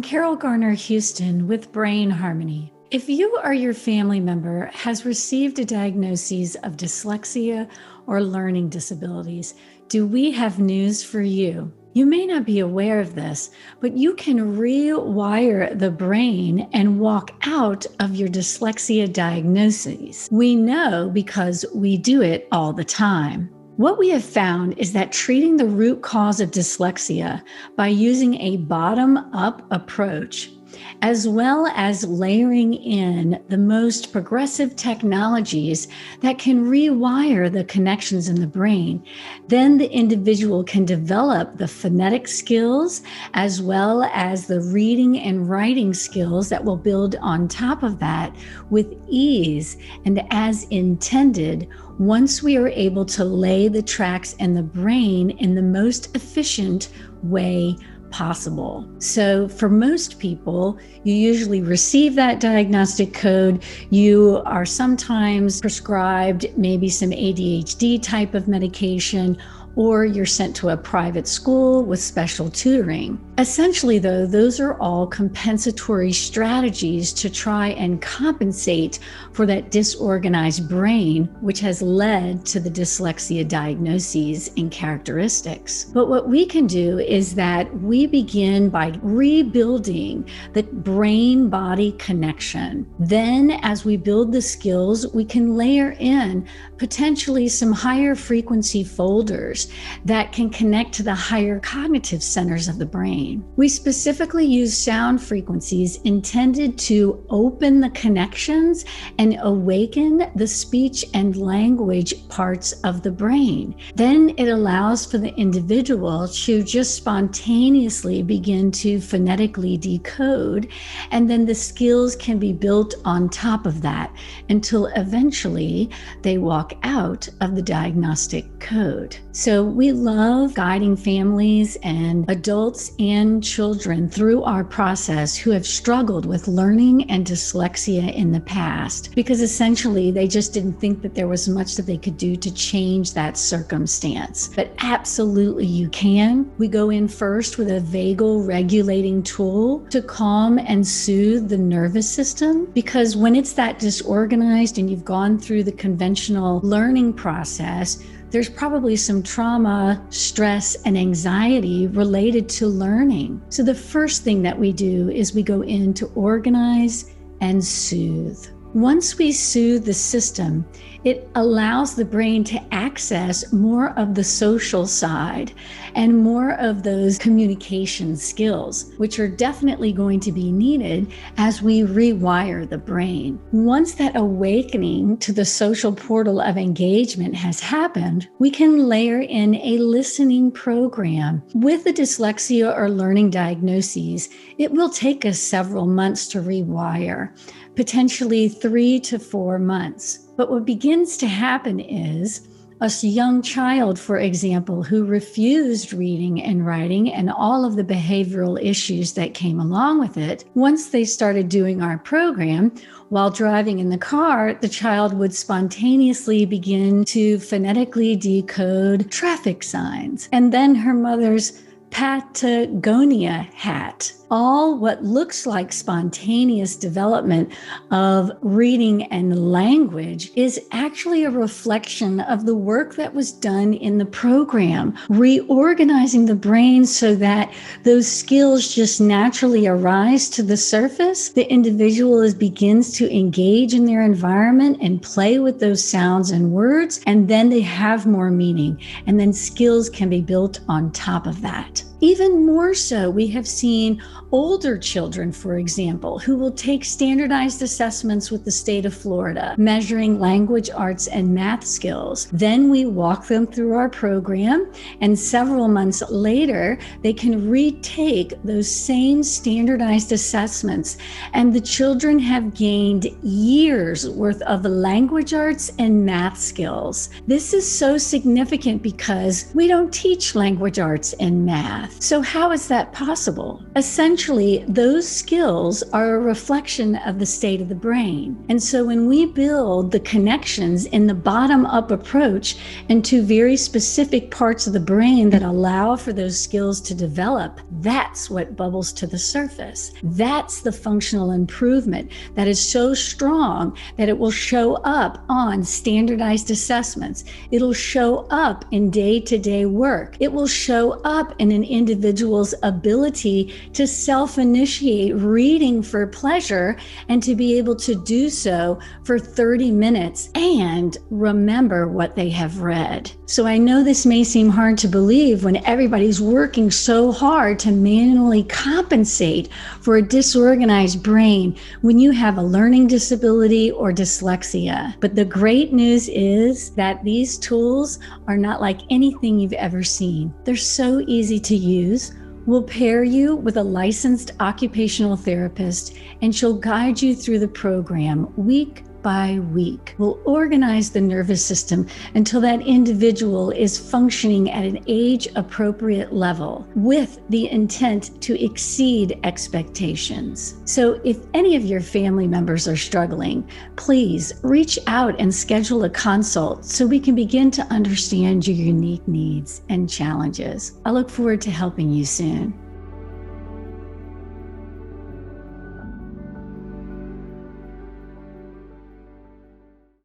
Carol Garner Houston with Brain Harmony. If you or your family member has received a diagnosis of dyslexia or learning disabilities, do we have news for you? You may not be aware of this, but you can rewire the brain and walk out of your dyslexia diagnoses. We know because we do it all the time. What we have found is that treating the root cause of dyslexia by using a bottom-up approach, as well as layering in the most progressive technologies that can rewire the connections in the brain, then the individual can develop the phonetic skills as well as the reading and writing skills that will build on top of that with ease and as intended once we are able to lay the tracks in the brain in the most efficient way possible. So for most people, you usually receive that diagnostic code. You are sometimes prescribed maybe some ADHD type of medication, or you're sent to a private school with special tutoring. Essentially, though, those are all compensatory strategies to try and compensate for that disorganized brain, which has led to the dyslexia diagnoses and characteristics. But what we can do is that we begin by rebuilding the brain-body connection. Then, as we build the skills, we can layer in potentially some higher frequency folders that can connect to the higher cognitive centers of the brain. We specifically use sound frequencies intended to open the connections and awaken the speech and language parts of the brain. Then it allows for the individual to just spontaneously begin to phonetically decode, and then the skills can be built on top of that until eventually they walk out of the diagnostic code. So we love guiding families and adults and children through our process who have struggled with learning and dyslexia in the past, because essentially they just didn't think that there was much that they could do to change that circumstance. But absolutely you can. We go in first with a vagal regulating tool to calm and soothe the nervous system, because when it's that disorganized and you've gone through the conventional learning process, there's probably some trauma, stress, and anxiety related to learning. So the first thing that we do is we go in to organize and soothe. Once we soothe the system, it allows the brain to access more of the social side and more of those communication skills, which are definitely going to be needed as we rewire the brain. Once that awakening to the social portal of engagement has happened, we can layer in a listening program. With the dyslexia or learning diagnoses, it will take us several months to rewire, potentially 3 to 4 months. But what begins to happen is a young child, for example, who refused reading and writing and all of the behavioral issues that came along with it, once they started doing our program, while driving in the car, the child would spontaneously begin to phonetically decode traffic signs. And then her mother's Patagonia hat. All what looks like spontaneous development of reading and language is actually a reflection of the work that was done in the program, reorganizing the brain so that those skills just naturally arise to the surface. The individual begins to engage in their environment and play with those sounds and words, and then they have more meaning, and then skills can be built on top of that. Even more so, we have seen older children, for example, who will take standardized assessments with the state of Florida, measuring language, arts, and math skills. Then we walk them through our program, and several months later, they can retake those same standardized assessments, and the children have gained years worth of language arts and math skills. This is so significant because we don't teach language arts and math. math. So how is that possible? Essentially, those skills are a reflection of the state of the brain. And so when we build the connections in the bottom-up approach into very specific parts of the brain that allow for those skills to develop, that's what bubbles to the surface. That's the functional improvement that is so strong that it will show up on standardized assessments. It'll show up in day-to-day work. It will show up in an individual's ability to self-initiate reading for pleasure and to be able to do so for 30 minutes and remember what they have read. So I know this may seem hard to believe when everybody's working so hard to manually compensate for a disorganized brain when you have a learning disability or dyslexia. But the great news is that these tools are not like anything you've ever seen. They're so easy to use. We'll pair you with a licensed occupational therapist, and she'll guide you through the program week by week. We'll organize the nervous system until that individual is functioning at an age-appropriate level with the intent to exceed expectations. So if any of your family members are struggling, please reach out and schedule a consult so we can begin to understand your unique needs and challenges. I look forward to helping you soon.